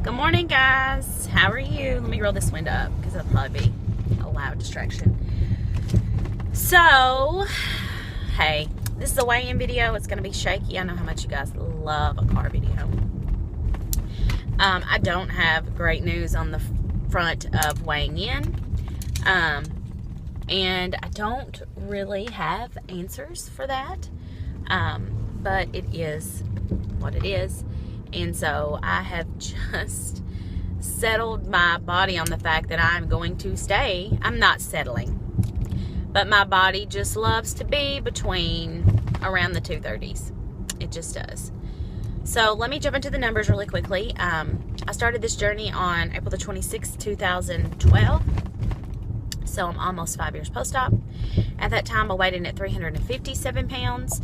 Good morning, guys. How are you? Let me roll this window up because it'll probably be a loud distraction. So, hey, this is a weigh-in video. It's going to be shaky. I know how much you guys love a car video. I don't have great news on the front of weighing in. And I don't really have answers for that. But it is what it is. And so I have just settled my body on the fact that I'm going to stay. I'm not settling, but my body just loves to be between around the 230s. It just does. So let me jump into the numbers really quickly. I started this journey on April the 26th, 2012. So I'm almost 5 years post-op. At that time, I weighed in at 357 pounds.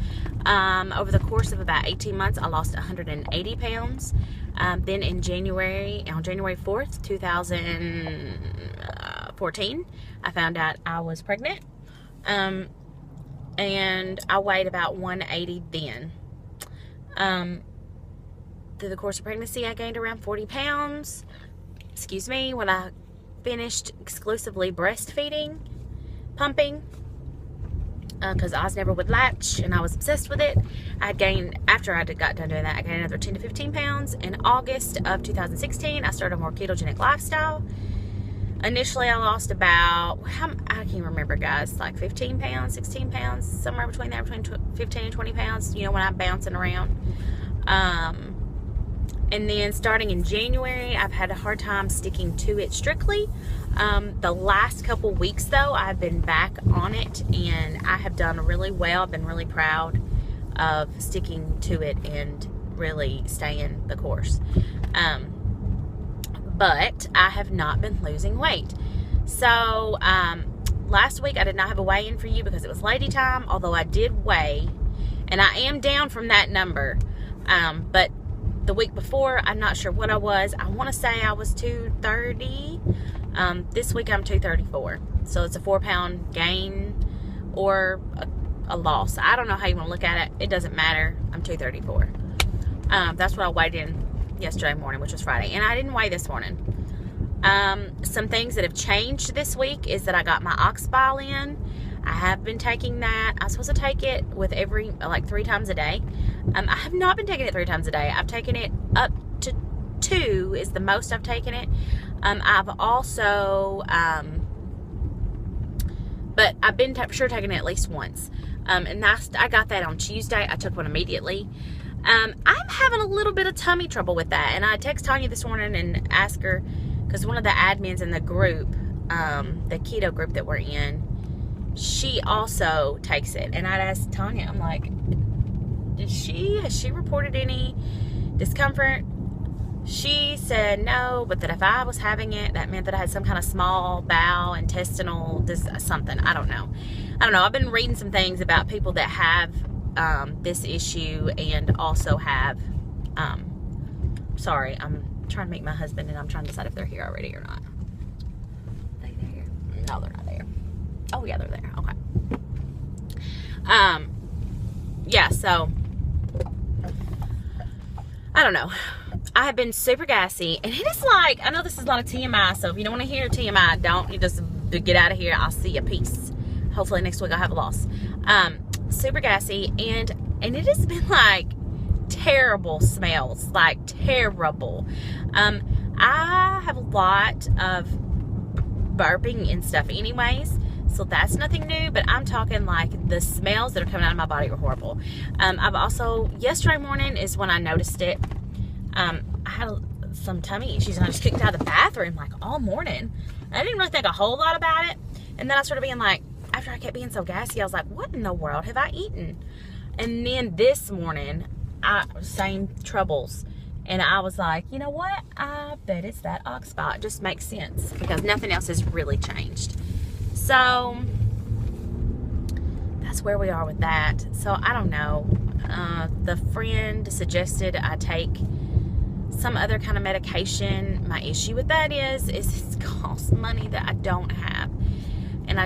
Over the course of about 18 months, I lost 180 pounds. Then on January 4th, 2014, I found out I was pregnant. And I weighed about 180 then. Through the course of pregnancy, I gained around 40 pounds. When I finished exclusively breastfeeding, pumping, because Oz never would latch and I was obsessed with it. I gained, after I got done doing that, I gained another 10 to 15 pounds. In August of 2016, I started a more ketogenic lifestyle. Initially, I lost about, I can't remember, guys, like 15 pounds, 16 pounds, somewhere between there, between 15 and 20 pounds, you know, when I'm bouncing around. And then starting in January, I've had a hard time sticking to it strictly. The last couple weeks, though, I've been back on it, and I have done really well. I've been really proud of sticking to it and really staying the course. But I have not been losing weight. So last week, I did not have a weigh-in for you because it was lady time, although I did weigh, and I am down from that number. But the week before, I'm not sure what I was. I want to say I was 230. This week I'm 234. So it's a 4-pound gain or a loss. I don't know how you want to look at it. It doesn't matter. I'm 234. That's what I weighed in yesterday morning, which was Friday. And I didn't weigh this morning. Some things that have changed this week is that I got my ox bile in. I have been taking that. I'm supposed to take it with like 3 times a day. I have not been taking it 3 times a day. I've taken it up to 2 is the most I've taken it. I've also, but I've been for sure taking it at least once. And I got that on Tuesday. I took one immediately. I'm having a little bit of tummy trouble with that. And I text Tanya this morning and asked her, because one of the admins in the group, the keto group that we're in, she also takes it. And I'd asked Tanya, I'm like, has she reported any discomfort? She said no, but that if I was having it, that meant that I had some kind of small bowel, intestinal, something. I don't know. I've been reading some things about people that have this issue and also have, sorry, I'm trying to meet my husband and I'm trying to decide if they're here already or not. Are they there? No, they're not there. Oh, yeah, they're there. Okay. Yeah, so I don't know. I have been super gassy, and it is like, I know this is not a TMI, so if you don't want to hear TMI, don't. You just get out of here. I'll see you. Peace. Hopefully next week I'll have a loss. Super gassy, and it has been like terrible smells, like terrible. I have a lot of burping and stuff anyways, so that's nothing new, but I'm talking like the smells that are coming out of my body are horrible. I've also, yesterday morning is when I noticed it. I had some tummy issues and I just couldn't get out of the bathroom like all morning. I didn't really think a whole lot about it. And then I started being like, after I kept being so gassy, I was like, what in the world have I eaten? And then this morning, same troubles. And I was like, you know what? I bet it's that ox bile. It just makes sense because nothing else has really changed. So that's where we are with that. So I don't know. The friend suggested I take some other kind of medication. My issue with that is it costs money that I don't have. And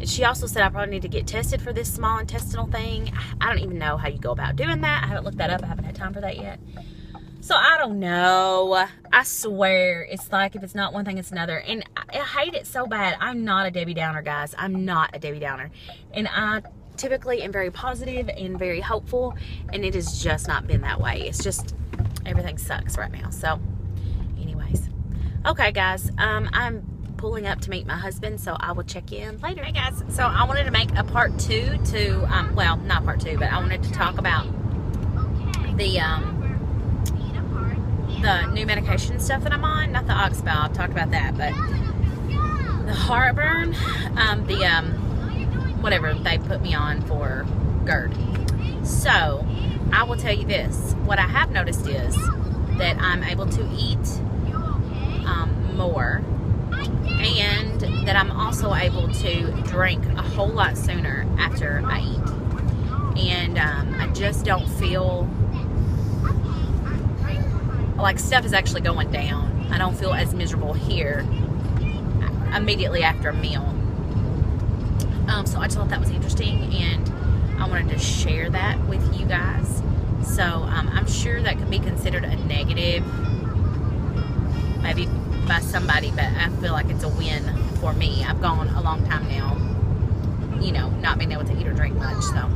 she also said I probably need to get tested for this small intestinal thing. I don't even know how you go about doing that. I haven't looked that up. I haven't had time for that yet. So I don't know. I swear, it's like if it's not one thing, it's another. And I hate it so bad. I'm not a Debbie Downer, guys. I'm not a Debbie Downer. And I typically am very positive and very hopeful. And it has just not been that way. It's just, everything sucks right now. So, anyways. Okay, guys. I'm pulling up to meet my husband, so I will check in later. Hey, guys. So I wanted to make a part 2 to, well, not part 2, but I wanted to talk about the new medication stuff that I'm on. Not the Oxbel, I've talked about that, but the heartburn, whatever they put me on for GERD. So I will tell you this, what I have noticed is that I'm able to eat more, and that I'm also able to drink a whole lot sooner after I eat. And I just don't feel like stuff is actually going down. I don't feel as miserable here immediately after a meal. So I just thought that was interesting, and I wanted to share that with you guys. So I'm sure that could be considered a negative, maybe by somebody, but I feel like it's a win for me. I've gone a long time now, you know, not being able to eat or drink much, so.